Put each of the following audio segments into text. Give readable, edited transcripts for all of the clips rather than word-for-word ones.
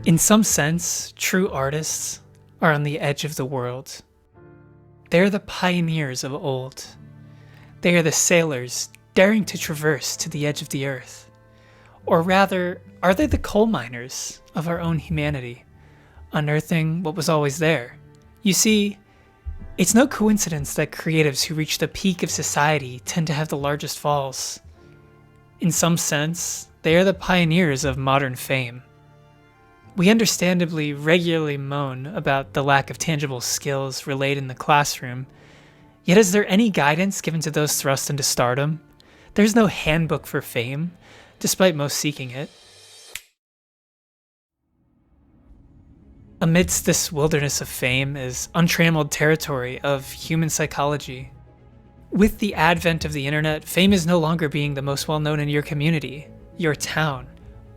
In some sense, true artists are on the edge of the world. They are the pioneers of old. They are the sailors daring to traverse to the edge of the earth. Or rather, are they the coal miners of our own humanity, unearthing what was always there? You see, it's no coincidence that creatives who reach the peak of society tend to have the largest falls. In some sense, they are the pioneers of modern fame. We understandably regularly moan about the lack of tangible skills relayed in the classroom, yet is there any guidance given to those thrust into stardom? There's no handbook for fame, despite most seeking it. Amidst this wilderness of fame is untrammeled territory of human psychology. With the advent of the internet, fame is no longer being the most well-known in your community, your town,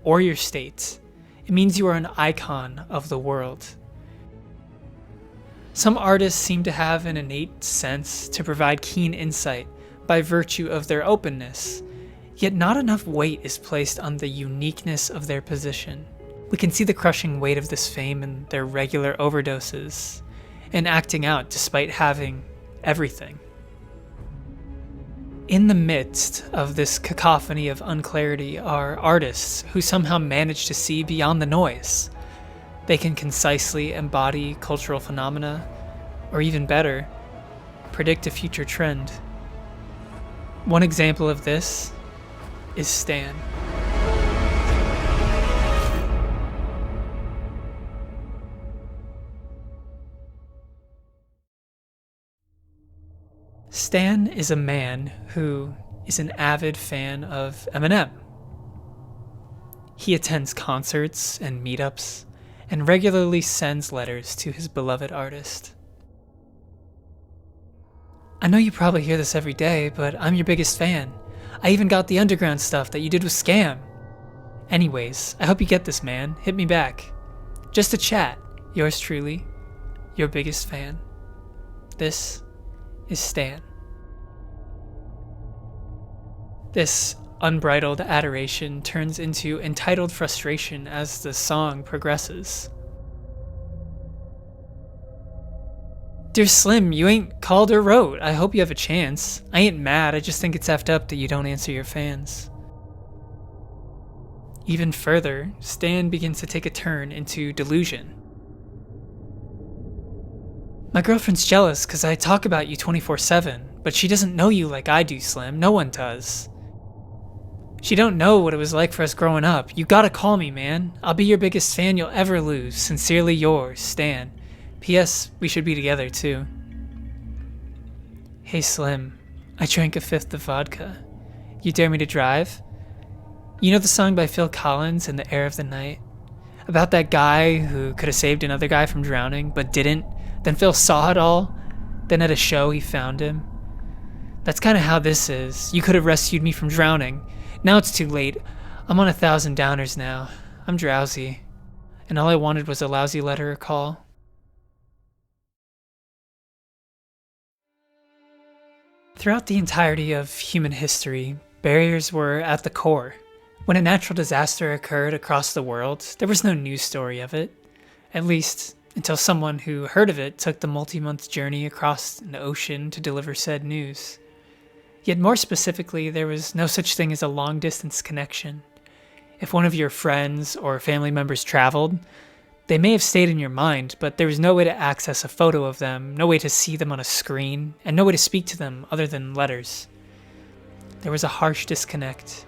or your state. It means you are an icon of the world. Some artists seem to have an innate sense to provide keen insight by virtue of their openness, yet not enough weight is placed on the uniqueness of their position. We can see the crushing weight of this fame in their regular overdoses and acting out despite having everything. In the midst of this cacophony of unclarity are artists who somehow manage to see beyond the noise. They can concisely embody cultural phenomena, or even better, predict a future trend. One example of this is Stan. Stan is a man who is an avid fan of Eminem. He attends concerts and meetups and regularly sends letters to his beloved artist. I know you probably hear this every day, but I'm your biggest fan. I even got the underground stuff that you did with Scam. Anyways, I hope you get this, man. Hit me back. Just a chat. Yours truly, your biggest fan. This is Stan. This unbridled adoration turns into entitled frustration as the song progresses. Dear Slim, you ain't called or wrote. I hope you have a chance. I ain't mad, I just think it's effed up that you don't answer your fans. Even further, Stan begins to take a turn into delusion. My girlfriend's jealous because I talk about you 24/7, but she doesn't know you like I do, Slim. No one does. She don't know what it was like for us growing up. You gotta call me, man. I'll be your biggest fan you'll ever lose. Sincerely yours, Stan. P.S. We should be together, too. Hey, Slim. I drank a fifth of vodka. You dare me to drive? You know the song by Phil Collins, In the Air of the Night? About that guy who could have saved another guy from drowning, but didn't? Then Phil saw it all. Then at a show, he found him. That's kind of how this is. You could have rescued me from drowning. Now it's too late. I'm on 1,000 downers now. I'm drowsy. And all I wanted was a lousy letter or call. Throughout the entirety of human history, barriers were at the core. When a natural disaster occurred across the world, there was no news story of it. At least, until someone who heard of it took the multi-month journey across an ocean to deliver said news. Yet more specifically, there was no such thing as a long-distance connection. If one of your friends or family members traveled, they may have stayed in your mind, but there was no way to access a photo of them, no way to see them on a screen, and no way to speak to them other than letters. There was a harsh disconnect.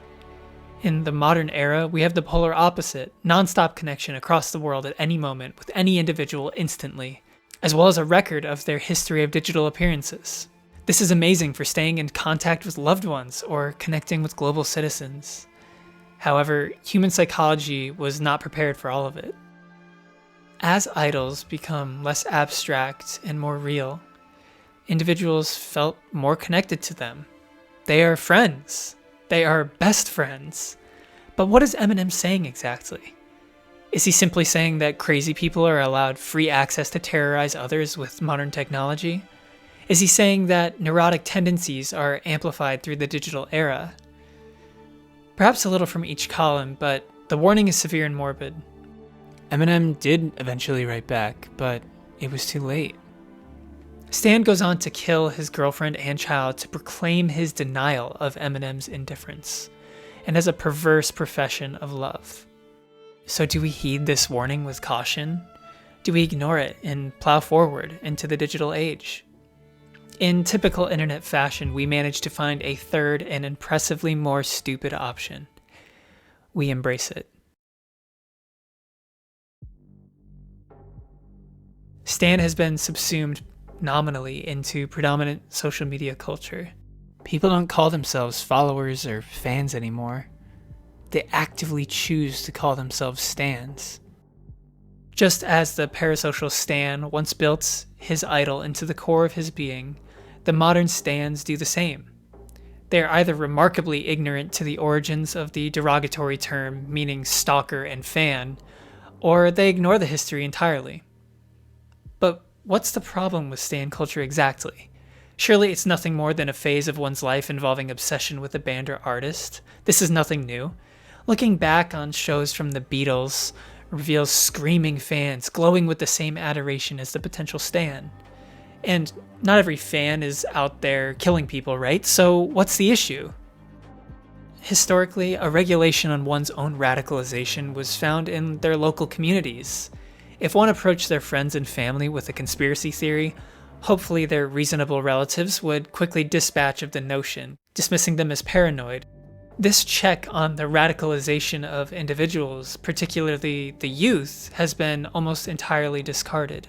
In the modern era, we have the polar opposite, non-stop connection across the world at any moment with any individual instantly, as well as a record of their history of digital appearances. This is amazing for staying in contact with loved ones or connecting with global citizens. However, human psychology was not prepared for all of it. As idols become less abstract and more real, individuals felt more connected to them. They are friends. They are best friends. But what is Eminem saying exactly? Is he simply saying that crazy people are allowed free access to terrorize others with modern technology? Is he saying that neurotic tendencies are amplified through the digital era? Perhaps a little from each column, but the warning is severe and morbid. Eminem did eventually write back, but it was too late. Stan goes on to kill his girlfriend and child to proclaim his denial of Eminem's indifference, and as a perverse profession of love. So do we heed this warning with caution? Do we ignore it and plow forward into the digital age? In typical internet fashion, we manage to find a third and impressively more stupid option. We embrace it. Stan has been subsumed nominally into predominant social media culture. People don't call themselves followers or fans anymore. They actively choose to call themselves stans. Just as the parasocial stan once built his idol into the core of his being, the modern stans do the same. They are either remarkably ignorant to the origins of the derogatory term meaning stalker and fan, or they ignore the history entirely. But what's the problem with stan culture exactly? Surely it's nothing more than a phase of one's life involving obsession with a band or artist. This is nothing new. Looking back on shows from the Beatles reveals screaming fans glowing with the same adoration as the potential stan. And not every fan is out there killing people, right? So what's the issue? Historically, a regulation on one's own radicalization was found in their local communities. If one approached their friends and family with a conspiracy theory, hopefully their reasonable relatives would quickly dispatch of the notion, dismissing them as paranoid. This check on the radicalization of individuals, particularly the youth, has been almost entirely discarded.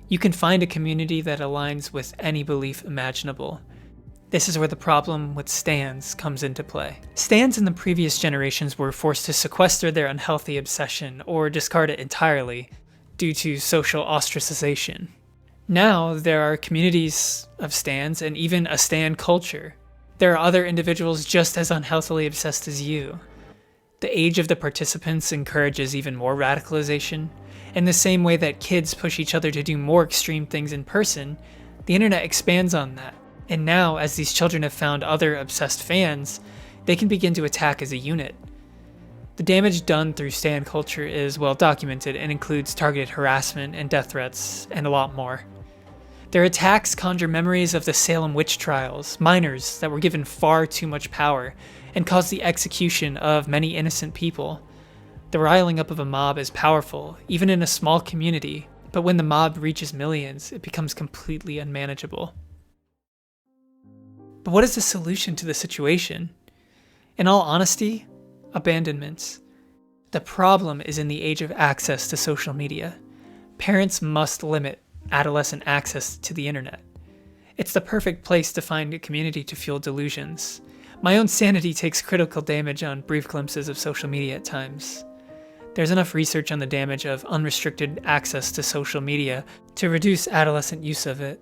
You can find a community that aligns with any belief imaginable. This is where the problem with stans comes into play. Stans in the previous generations were forced to sequester their unhealthy obsession or discard it entirely due to social ostracization. Now there are communities of stans and even a stan culture. There are other individuals just as unhealthily obsessed as you. The age of the participants encourages even more radicalization. In the same way that kids push each other to do more extreme things in person, the internet expands on that. And now, as these children have found other obsessed fans, they can begin to attack as a unit. The damage done through stan culture is well documented and includes targeted harassment and death threats, and a lot more. Their attacks conjure memories of the Salem witch trials, minors that were given far too much power, and caused the execution of many innocent people. The riling up of a mob is powerful, even in a small community, but when the mob reaches millions, it becomes completely unmanageable. But what is the solution to the situation? In all honesty, abandonment. The problem is in the age of access to social media. Parents must limit adolescent access to the internet. It's the perfect place to find a community to fuel delusions. My own sanity takes critical damage on brief glimpses of social media at times. There's enough research on the damage of unrestricted access to social media to reduce adolescent use of it.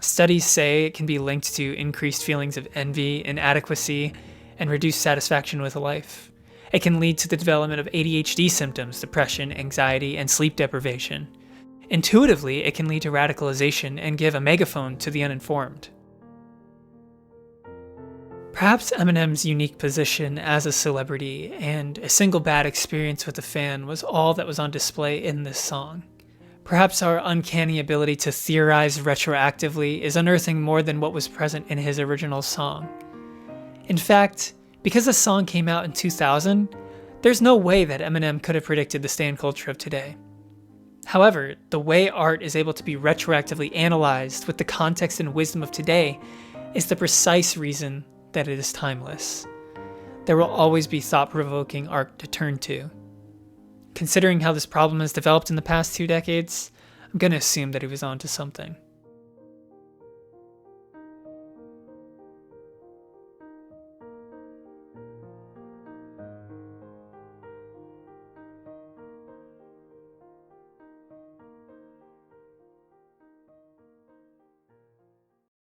Studies say it can be linked to increased feelings of envy, inadequacy, and reduced satisfaction with life. It can lead to the development of ADHD symptoms, depression, anxiety, and sleep deprivation. Intuitively, it can lead to radicalization and give a megaphone to the uninformed. Perhaps Eminem's unique position as a celebrity and a single bad experience with a fan was all that was on display in this song. Perhaps our uncanny ability to theorize retroactively is unearthing more than what was present in his original song. In fact, because the song came out in 2000, there's no way that Eminem could have predicted the stan culture of today. However, the way art is able to be retroactively analyzed with the context and wisdom of today is the precise reason that it is timeless. There will always be thought-provoking art to turn to. Considering how this problem has developed in the past 2 decades, I'm going to assume that he was onto something.